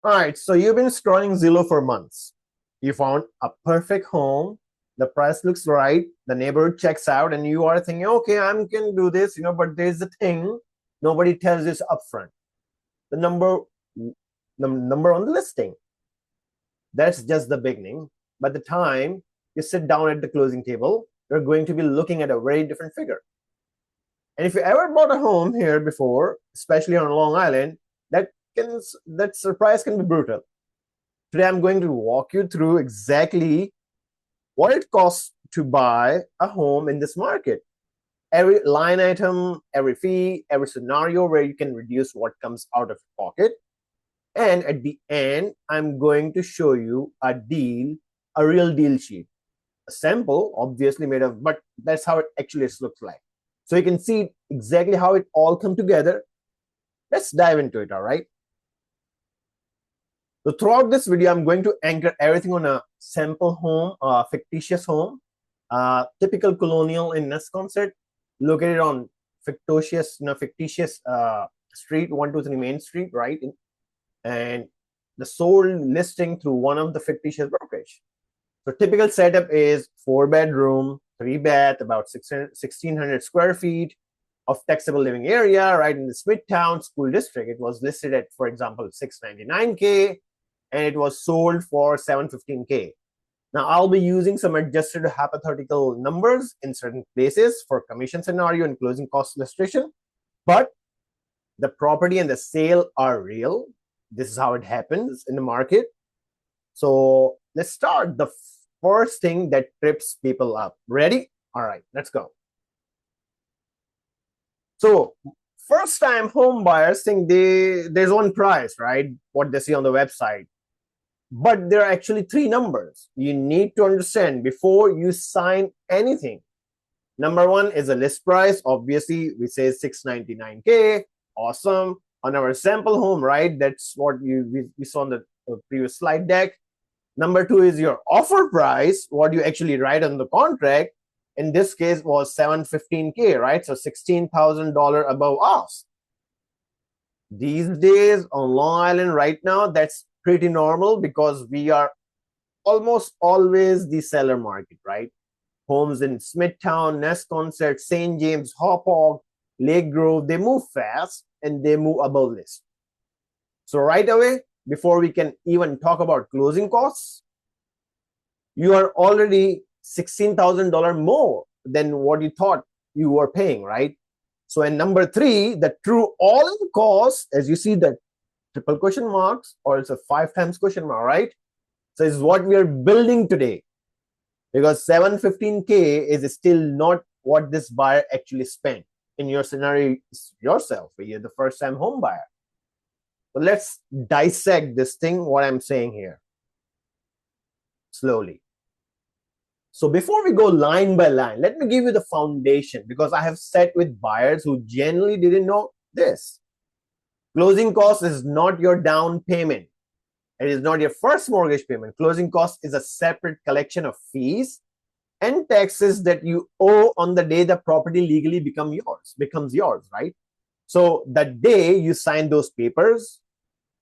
All right, so you've been scrolling Zillow for months. You found a perfect home. The price looks right. The neighborhood checks out, and you are thinking, okay, I can do this, but there's a thing nobody tells you upfront. The number, the number on the listing. That's just the beginning. By the time you sit down at the closing table, you're going to be looking at a very different figure. And if you ever bought a home here before, especially on Long Island, that surprise can be brutal. Today, I'm going to walk you through exactly what it costs to buy a home in this market. Every line item, every fee, every scenario where you can reduce what comes out of your pocket. And at the end, I'm going to show you a real deal sheet. A sample, obviously made of, but that's how it actually looks like. So you can see exactly how it all come together. Let's dive into it, all right? So throughout this video, I'm going to anchor everything on a sample home, fictitious home, typical colonial in Nesconset, located on fictitious street, 123 Main Street, right? And the sold listing through one of the fictitious brokerage. So typical setup is 4-bedroom, 3-bath, about 1,600 square feet of taxable living area, right in the Smithtown School District. It was listed at, for example, $699K, and it was sold for $715K. Now, I'll be using some adjusted hypothetical numbers in certain places for commission scenario and closing cost illustration, but the property and the sale are real. This is how it happens in the market. So let's start. The first thing that trips people up. Ready? All right, let's go. So first-time home buyers think there's one price, right? What they see on the website. But there are actually 3 numbers you need to understand before you sign anything. Number 1 is a list price. Obviously, we say $699K. Awesome. On our sample home, right? That's what we saw on the previous slide deck. Number 2 is your offer price, what you actually write on the contract. In this case was $715K, right? So $16,000 above ask. These days on Long Island right now, that's pretty normal because we are almost always the seller market, right? Homes in Smithtown, Nesconset, St. James, Hauppauge, Lake Grove, they move fast and they move above list. So right away, before we can even talk about closing costs, you are already $16,000 more than what you thought you were paying, right? So in number 3, the true all-in cost, as you see the triple question marks, or it's a 5 times question mark, right? So it's what we are building today, because $715K is still not what this buyer actually spent. In your scenario, yourself, you're the first-time home buyer. So let's dissect this thing, what I'm saying here, slowly. So before we go line by line, let me give you the foundation, because I have sat with buyers who genuinely didn't know this. Closing cost is not your down payment. It is not your first mortgage payment. Closing cost is a separate collection of fees and taxes that you owe on the day the property legally becomes yours, right? So the day you sign those papers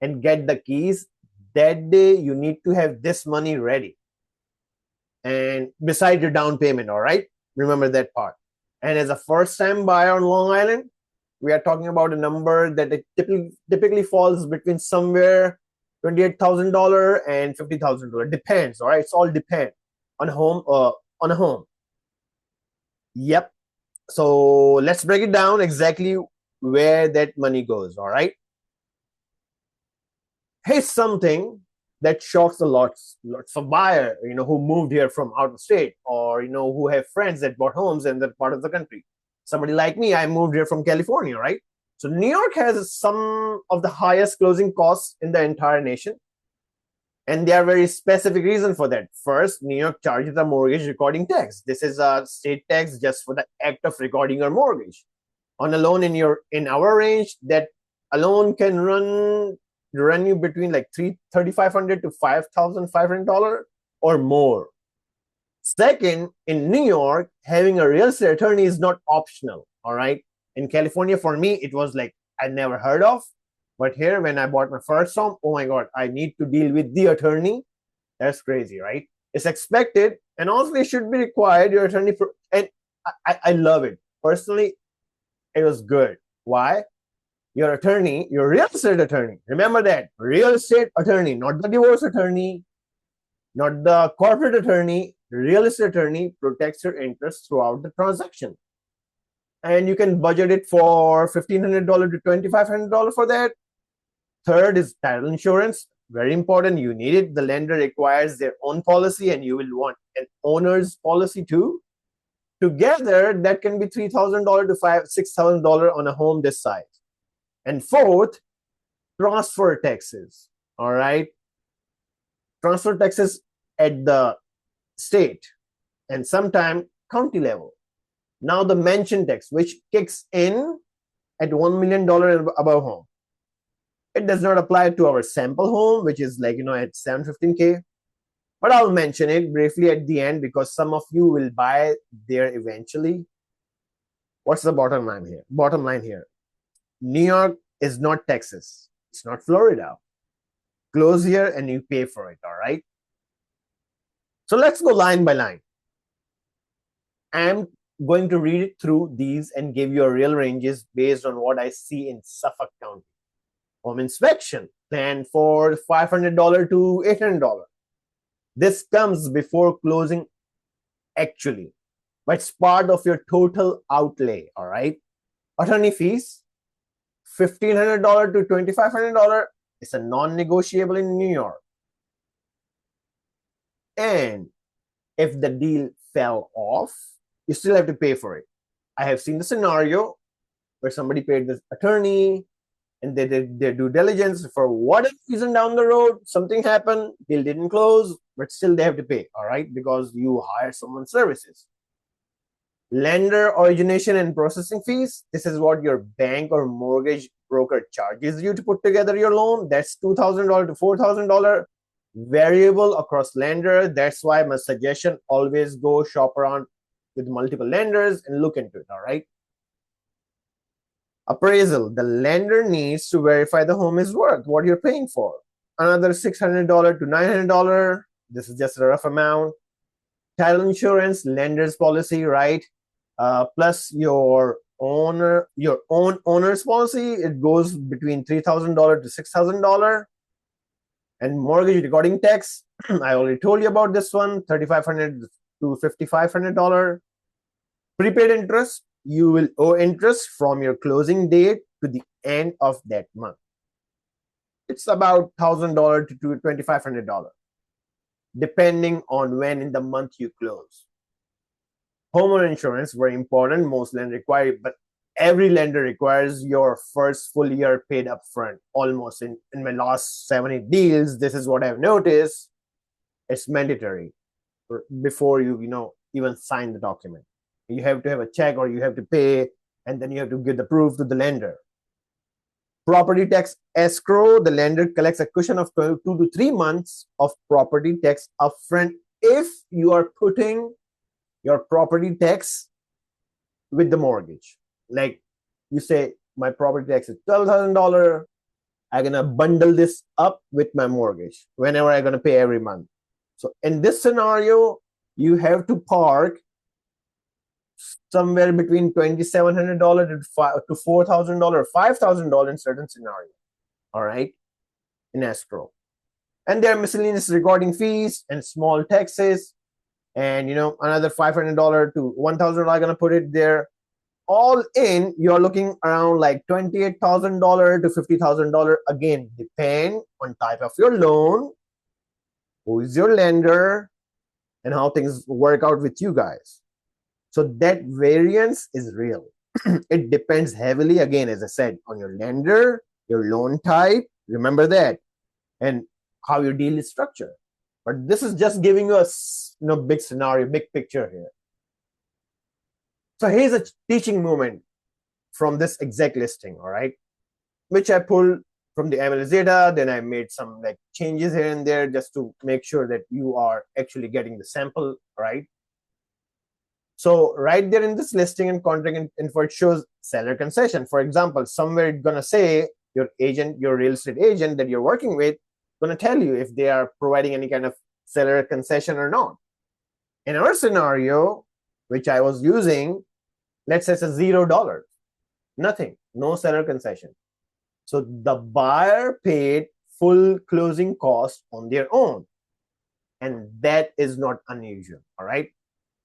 and get the keys, that day you need to have this money ready. And besides your down payment, all right? Remember that part. And as a first-time buyer on Long Island, we are talking about a number that it typically falls between somewhere $28,000 and $50,000. Depends, all right? It's all depend on a home. Yep. So let's break it down exactly where that money goes, all right? Here's something that shocks a lots of buyers, who moved here from out of state, or who have friends that bought homes in that part of the country. Somebody like me, I moved here from California, right? So New York has some of the highest closing costs in the entire nation. And there are very specific reasons for that. First, New York charges a mortgage recording tax. This is a state tax just for the act of recording your mortgage. On a loan in our range, that alone can run you between like $3,500 to $5,500 or more. Second, in New York, having a real estate attorney is not optional, all right? In California, for me, it was like I never heard of. But here, when I bought my first home, oh my God, I need to deal with the attorney. That's crazy, right? It's expected, and also it should be required. Your attorney, and I love it. Personally, it was good. Why? Your attorney, your real estate attorney, remember that, real estate attorney, not the divorce attorney, not the corporate attorney, real estate attorney protects your interests throughout the transaction. And you can budget it for $1,500 to $2,500 for that. Third is title insurance. Very important. You need it. The lender requires their own policy, and you will want an owner's policy too. Together, that can be $3,000 to $6,000 on a home this size. And fourth, transfer taxes. All right. Transfer taxes at the state and sometime county level. Now the mansion tax, which kicks in at $1 million and above home. It does not apply to our sample home, which is like, at 715K. But I'll mention it briefly at the end because some of you will buy there eventually. What's the bottom line here? Bottom line here. New York is not Texas. It's not Florida. Close here and you pay for it, all right? So let's go line by line. I'm going to read it through these and give you a real ranges based on what I see in Suffolk County. Home inspection, planned for $500 to $800. This comes before closing actually, but it's part of your total outlay, all right? Attorney fees, $1,500 to $2,500. It's a non-negotiable in New York. And if the deal fell off, you still have to pay for it. I have seen the scenario where somebody paid the attorney and they did their due diligence for whatever reason down the road, something happened, deal didn't close, but still they have to pay, all right, because you hire someone's services. Lender origination and processing fees. This is what your bank or mortgage broker charges you to put together your loan. That's $2,000 to $4,000, variable across lender. That's why my suggestion, always go shop around with multiple lenders and look into it, all right? Appraisal. The lender needs to verify the home is worth what you're paying for. Another $600 to $900. This is just a rough amount. Title insurance, lender's policy, right? Plus your own owner's policy. It goes between $3,000 to $6,000. And mortgage recording tax. I already told you about this one. $3,500 to $5,500. Prepaid interest. You will owe interest from your closing date to the end of that month. It's about $1,000 to $2,500, depending on when in the month you close. Homeowner insurance, very important. Most lenders require it, but every lender requires your first full year paid upfront. Almost in my last 7-8 deals, this is what I've noticed. It's mandatory before you even sign the document. You have to have a check or you have to pay, and then you have to give the proof to the lender. Property tax escrow. The lender collects a cushion of 2 to 3 months of property tax upfront if you are putting your property tax with the mortgage. Like you say, my property tax is $12,000. I'm going to bundle this up with my mortgage whenever I'm going to pay every month. So in this scenario, you have to park somewhere between $2,700 to $4,000, $5,000 in certain scenarios, all right, in escrow. And there are miscellaneous recording fees and small taxes, and another $500 to $1,000. I'm gonna put it there. All in, you're looking around like $28,000 to $50,000. Again, depend on type of your loan, who is your lender, and how things work out with you guys. So that variance is real. It depends heavily, again, as I said, on your lender, your loan type, remember that, and how your deal is structured. But this is just giving you a big scenario, big picture here. So here's a teaching moment from this exact listing, all right, which I pulled from the MLS data. Then I made some changes here and there just to make sure that you are actually getting the sample, right? So right there in this listing and contract info, it shows seller concession. For example, somewhere it's gonna say your agent, your real estate agent that you're working with, going to tell you if they are providing any kind of seller concession or not. In our scenario, which I was using, let's say it's a $0, nothing, no seller concession. So the buyer paid full closing cost on their own, and that is not unusual. All right,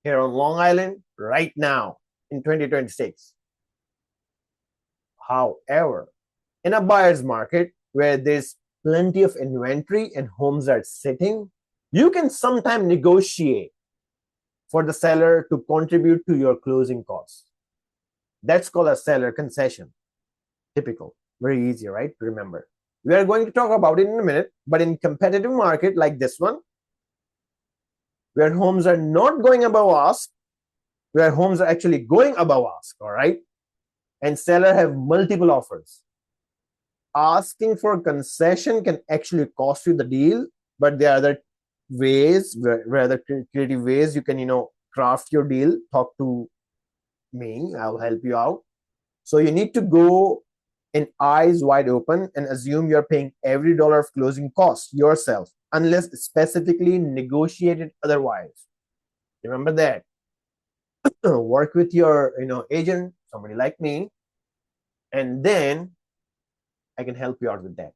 here on Long Island right now in 2026. However, in a buyer's market where there's plenty of inventory and homes are sitting, you can sometimes negotiate for the seller to contribute to your closing costs. That's called a seller concession. Typical. Very easy, right? Remember. We are going to talk about it in a minute, but in competitive market like this one, where homes are not going above ask, where homes are actually going above ask, all right? And seller have multiple offers. Asking for concession can actually cost you the deal, but there are other ways, rather creative ways you can, craft your deal. Talk to me, I'll help you out. So you need to go in eyes wide open and assume you're paying every dollar of closing costs yourself, unless specifically negotiated otherwise. Remember that. Work with your agent, somebody like me, and then I can help you out with that.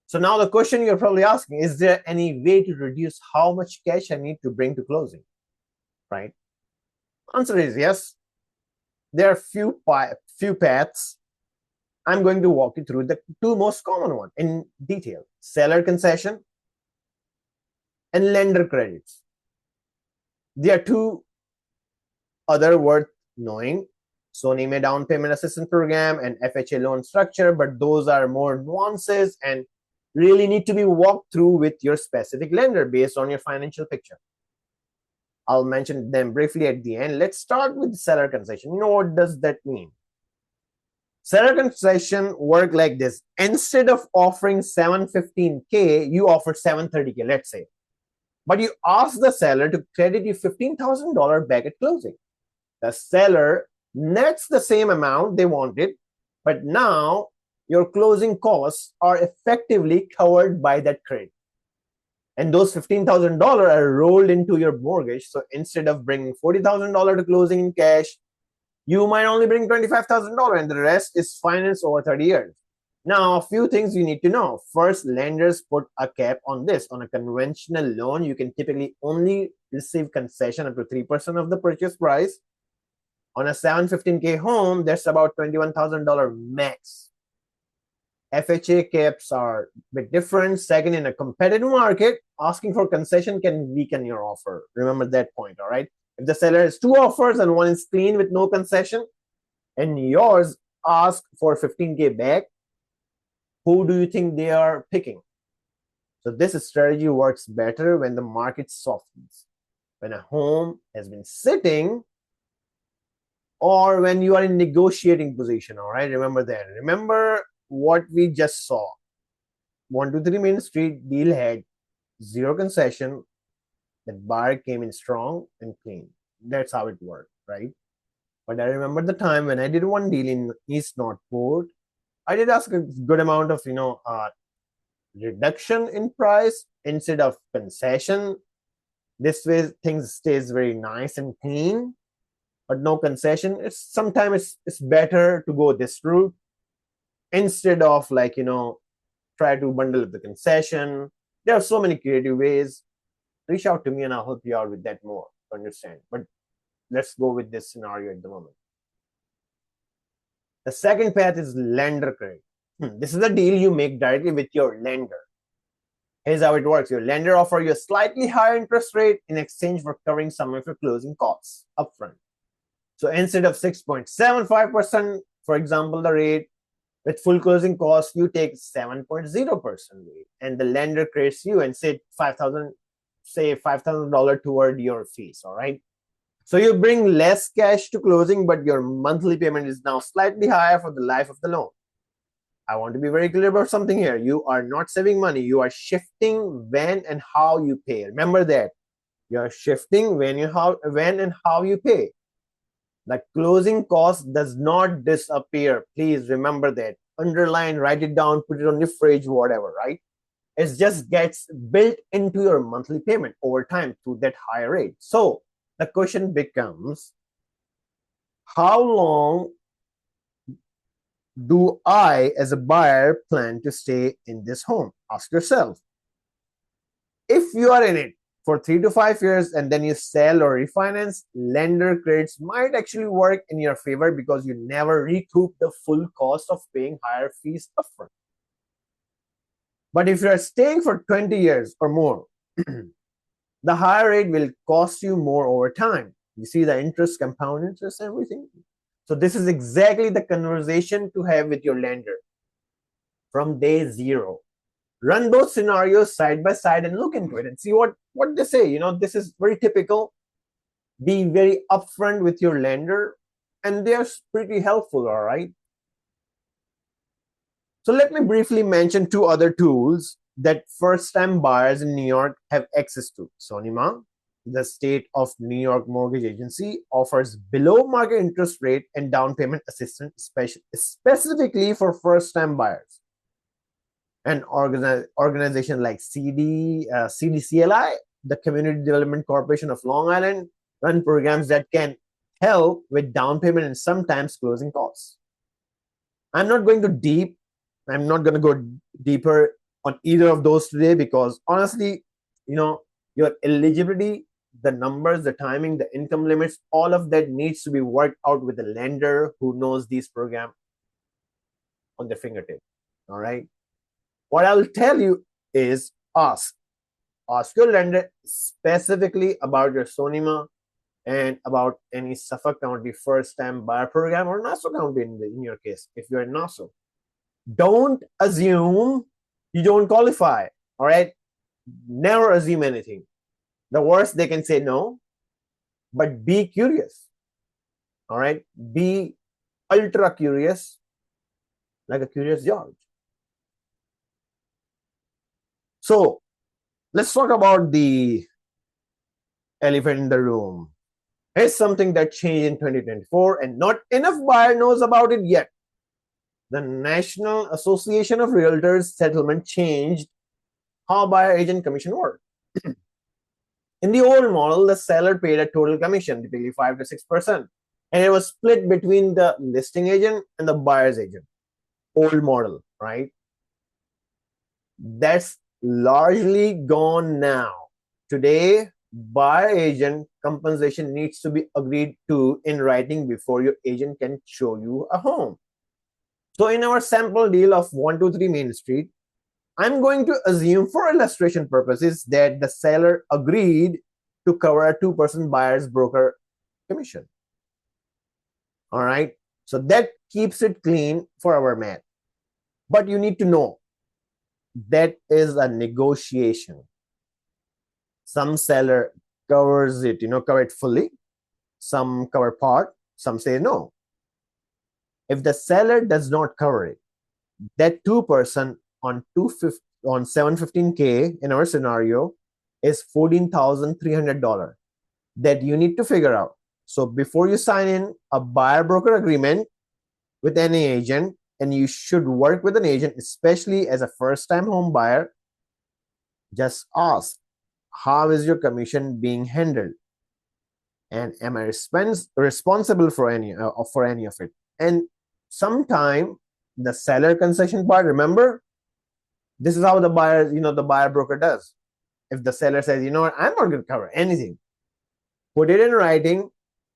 So now the question you're probably asking, is there any way to reduce how much cash I need to bring to closing, right? Answer is yes. There are few paths. I'm going to walk you through the two most common ones in detail: seller concession and lender credits. There are two other worth knowing: Sony May down payment assistance program and FHA loan structure, but those are more nuances and really need to be walked through with your specific lender based on your financial picture. I'll mention them briefly at the end. Let's start with seller concession. What does that mean? Seller concession work like this. Instead of offering $715K, you offer $730K, let's say. But you ask the seller to credit you $15,000 back at closing. The seller nets the same amount they wanted, but now your closing costs are effectively covered by that credit. And those $15,000 are rolled into your mortgage. So instead of bringing $40,000 to closing in cash, you might only bring $25,000 and the rest is financed over 30 years. Now, a few things you need to know. First, lenders put a cap on this. On a conventional loan, you can typically only receive concession up to 3% of the purchase price. On a $715K home, that's about $21,000 max. FHA caps are a bit different. Second, in a competitive market, asking for concession can weaken your offer. Remember that point, all right? If the seller has two offers and one is clean with no concession, and yours ask for 15K back, who do you think they are picking? So this strategy works better when the market softens, when a home has been sitting, or when you are in negotiating position, all right? Remember that. Remember what we just saw. 123 Main Street deal had zero concession. That buyer came in strong and clean. That's how it worked, right? But I remember the time when I did one deal in East Northport. I did ask a good amount of reduction in price instead of concession. This way things stays very nice and clean, but no concession. Sometimes it's better to go this route instead of try to bundle up the concession. There are so many creative ways. Reach out to me and I'll help you out with that more to understand. But let's go with this scenario at the moment. The second path is lender credit. This is a deal you make directly with your lender. Here's how it works. Your lender offers you a slightly higher interest rate in exchange for covering some of your closing costs upfront. So instead of 6.75%, for example, the rate, with full closing costs, you take 7.0% rate, and the lender credits you and say $5,000 toward your fees. All right. So you bring less cash to closing, but your monthly payment is now slightly higher for the life of the loan. I want to be very clear about something here. You are not saving money. You are shifting when and how you pay. Remember that. You are shifting when and how you pay. The closing cost does not disappear. Please remember that. Underline, write it down, put it on your fridge, whatever, right? It just gets built into your monthly payment over time to that higher rate. So the question becomes, how long do I, as a buyer, plan to stay in this home? Ask yourself. If you are in it for 3 to 5 years and then you sell or refinance, lender credits might actually work in your favor because you never recoup the full cost of paying higher fees upfront. But if you are staying for 20 years or more, the higher rate will cost you more over time. You see the interest, compound interest, everything. So this is exactly the conversation to have with your lender from day zero. Run those scenarios side by side and look into it and see what they say. You know, this is very typical. Be very upfront with your lender, and they're pretty helpful, all right? So let me briefly mention 2 other tools that first-time buyers in New York have access to. Sonima, the state of New York mortgage agency, offers below-market interest rate and down payment assistance specifically for first-time buyers. An organization like CDCLI, the Community Development Corporation of Long Island, run programs that can help with down payment and sometimes closing costs. I'm not going to go deeper on either of those today because honestly, you know, your eligibility, the numbers, the timing, the income limits, all of that needs to be worked out with a lender who knows these programs on their fingertip. All right. What I'll tell you is ask your lender specifically about your Sonima and about any Suffolk County first-time buyer program or Nassau County in your case, if you're in Nassau. Don't assume you don't qualify, all right? Never assume anything. The worst, they can say no, but be curious, all right? Be ultra curious, like a curious George. So let's talk about the elephant in the room. Here's something that changed in 2024 and not enough buyer knows about it yet. The National Association of Realtors settlement changed how buyer agent commission worked. In the old model, the seller paid a total commission, typically 5 to 6%, and it was split between the listing agent and the buyer's agent. Old model, right? That's largely gone now. Today, buyer agent compensation needs to be agreed to in writing before your agent can show you a home. So in our sample deal of 123 Main Street, I'm going to assume for illustration purposes that the seller agreed to cover a 2% buyer's broker commission. All right. So that keeps it clean for our math. But you need to know that is a negotiation. Some seller covers it, cover it fully. Some cover part. Some say no. If the seller does not cover it, that 2% on 715K in our scenario is $14,300 that you need to figure out. So before you sign in a buyer broker agreement with any agent, and you should work with an agent, especially as a first-time home buyer, just ask, how is your commission being handled? And am I responsible for any of it? And sometime the seller concession part, remember, this is how the buyer, the buyer broker does. If the seller says, you know what, I'm not going to cover anything, put it in writing,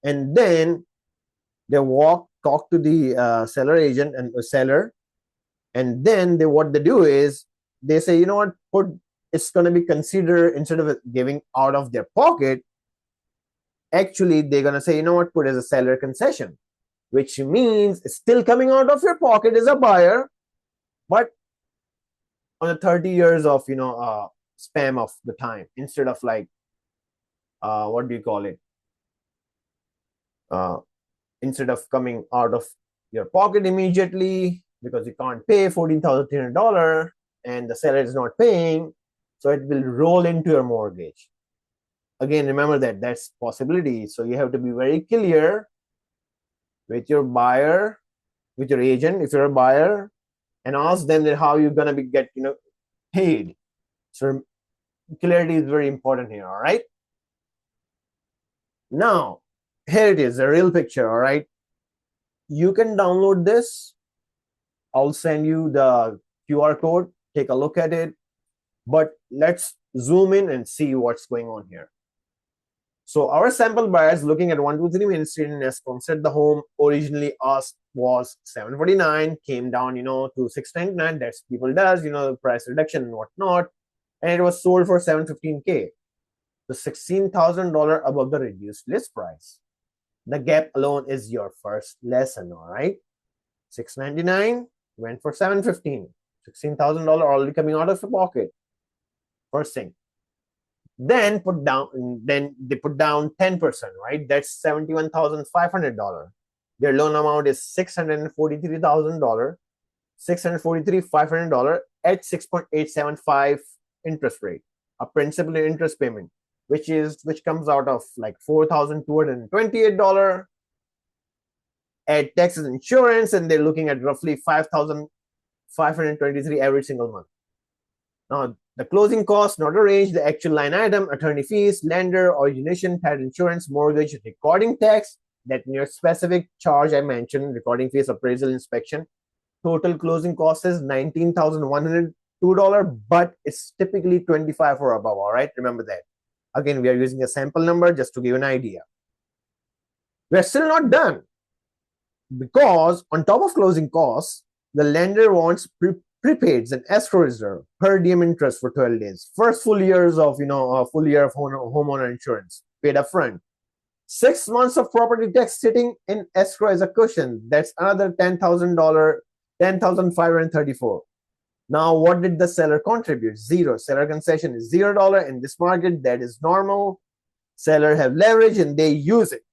and then they talk to the seller agent and the seller, and then what they do is they say, you know what, it's going to be considered, instead of giving out of their pocket, actually they're going to say, you know what, put as a seller concession, which means it's still coming out of your pocket as a buyer, but on a 30 years of span of the time, instead of like what do you call it, instead of coming out of your pocket immediately because you can't pay $14,300 and the seller is not paying, so it will roll into your mortgage. Again, remember that that's possibility, so you have to be very clear with your buyer, with your agent, if you're a buyer, and ask them that how you're gonna be get paid. So clarity is very important here. All right. Now here it is, a real picture. All right. You can download this. I'll send you the QR code. Take a look at it. But let's zoom in and see what's going on here. So our sample buyers looking at 123 Main Street in Nesconset, the home originally asked was 749, came down, to 699. That's people does, price reduction and whatnot. And it was sold for 715K. The $16,000 above the reduced list price. The gap alone is your first lesson, all right? 699 went for 715. $16,000 already coming out of your pocket. First thing. Then they put down 10%, right? That's $71,500. Their loan amount is $643,000, $643,500 at 6.875 interest rate, a principal and interest payment, which comes out of like $4,228. Add taxes, insurance, and they're looking at roughly $5,523 every single month. Now, the closing cost not arranged, the actual line item, attorney fees, lender, origination, title insurance, mortgage, recording tax, that near specific charge I mentioned, recording fees, appraisal, inspection. Total closing cost is $19,102, but it's typically 25 or above, all right? Remember that. Again, we are using a sample number just to give you an idea. We're still not done, because on top of closing costs, the lender wants prepaids and escrow reserve, per diem interest for 12 days, first full years of a full year of homeowner insurance paid up front, 6 months of property tax sitting in escrow as a cushion. That's another $10,000, $10,534. Now, what did the seller contribute? Zero. Seller concession is $0 in this market. That is normal. Seller have leverage and they use it.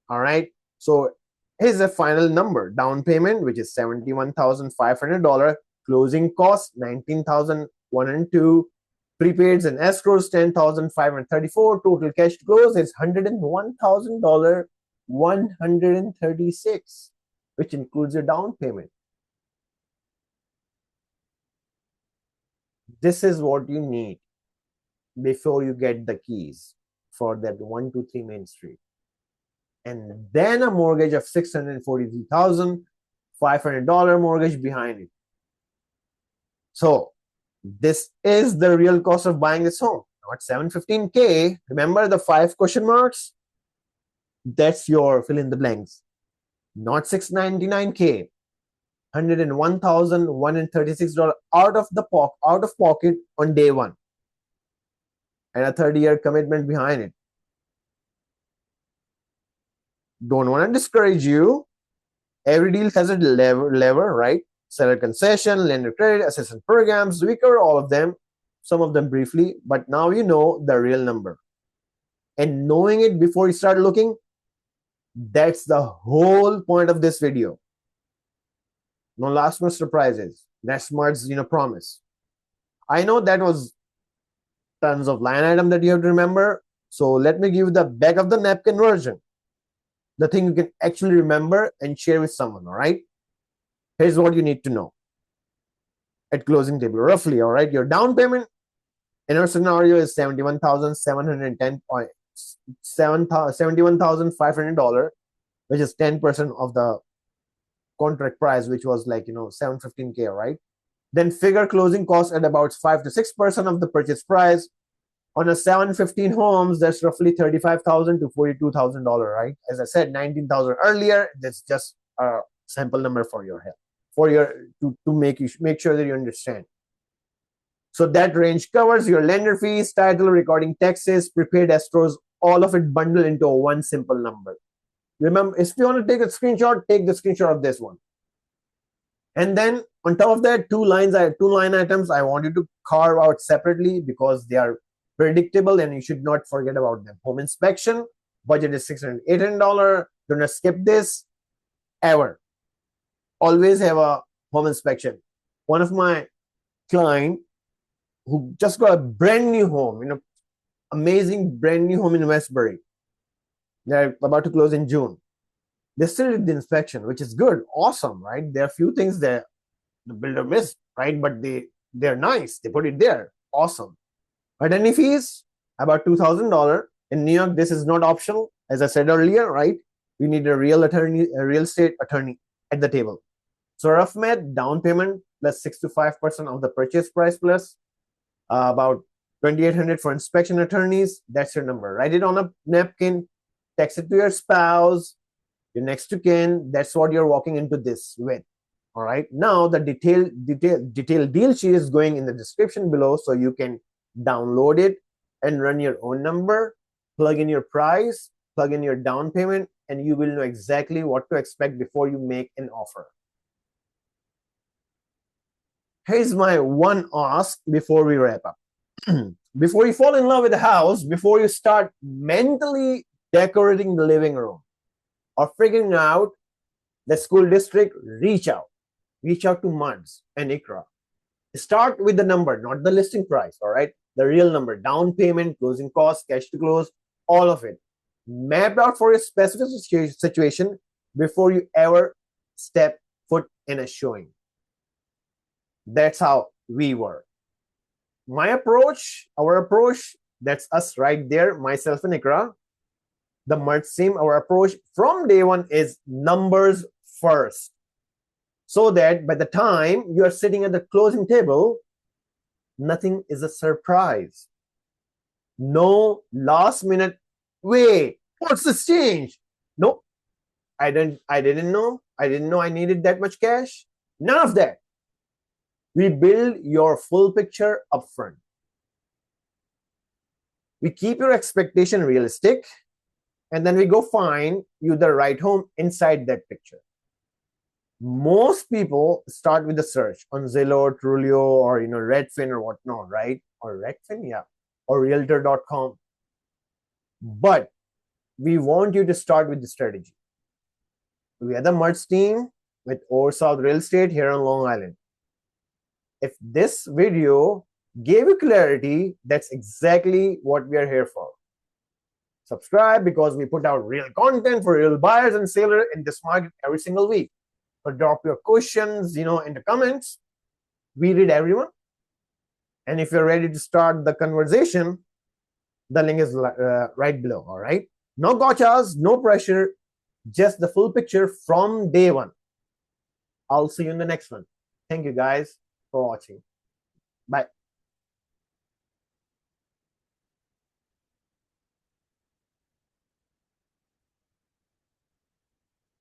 All right. So here's a final number. Down payment, which is $71,500. Closing costs $19,102. Prepaids and escrows $10,534. Total cash to close is $101,000, $136, which includes your down payment. This is what you need before you get the keys for that 123 Main Street. And then a mortgage of $643,500 mortgage behind it. So this is the real cost of buying this home, not 715K. Remember the 5 question marks? That's your fill in the blanks. Not 699K. $101,136 out of pocket on day one, and a 30-year commitment behind it. Don't want to discourage you. Every deal has a lever, right? Seller concession, lender credit, assistance programs. We cover all of them, some of them briefly, but now you know the real number. And knowing it before you start looking, that's the whole point of this video. No last minute surprises. That's Smart's promise. I know that was tons of line item that you have to remember. So let me give you the back of the napkin version. The thing you can actually remember and share with someone, all right? Here's what you need to know at closing table, roughly, all right? Your down payment in our scenario is $71,500, which is 10% of the contract price, which was like 715K, right? Then figure closing costs at about 5 to 6% of the purchase price. On a 715 homes, that's roughly $35,000 to $42,000, right? As I said, 19,000 earlier. That's just a sample number for your help, to make sure that you understand. So that range covers your lender fees, title, recording taxes, prepaid escrows, all of it bundled into one simple number. Remember, if you want to take a screenshot, take the screenshot of this one. And then on top of that, two line items I want you to carve out separately because they are predictable and you should not forget about them. Home inspection, budget is $600, $800. Do not skip this ever. Always have a home inspection. One of my client who just got a brand new home, amazing brand new home in Westbury. They're about to close in June. They still did the inspection, which is good, awesome, right? There are a few things that the builder missed, right? But they're nice. They put it there, awesome. Attorney fees about $2,000 in New York. This is not optional, as I said earlier, right? You need a real attorney, a real estate attorney at the table. So rough math, down payment plus 6 to 5% of the purchase price plus about $2,800 for inspection attorneys. That's your number. Write it on a napkin, text it to your spouse, your next to kin. That's what you're walking into this with. All right. Now the detailed deal sheet is going in the description below, so you can download it and run your own number, plug in your price, plug in your down payment, and you will know exactly what to expect before you make an offer. Here's my one ask before we wrap up. Before you fall in love with the house, before you start mentally decorating the living room or figuring out the school district, reach out to Muds and ICRA. Start with the number, not the listing price, all right? The real number, down payment, closing costs, cash to close, all of it. Mapped out for a specific situation before you ever step foot in a showing. That's how we work. My approach, our approach, that's us right there, myself and ICRA. The Muds team, our approach from day one is numbers first. So that by the time you are sitting at the closing table, nothing is a surprise. No last minute, wait, what's this change? Nope, I didn't know I needed that much cash. None of that. We build your full picture upfront. We keep your expectation realistic, and then we go find you the right home inside that picture. Most people start with the search on Zillow, Trulio, or Redfin or whatnot, right? Or Redfin, yeah, or Realtor.com. But we want you to start with the strategy. We are the Muds team with Or South Real Estate here on Long Island. If this video gave you clarity, that's exactly what we are here for. Subscribe, because we put out real content for real buyers and sellers in this market every single week. So drop your questions, in the comments. We read everyone. And if you're ready to start the conversation, the link is right below, all right? No gotchas, no pressure, just the full picture from day one. I'll see you in the next one. Thank you guys for watching. Bye.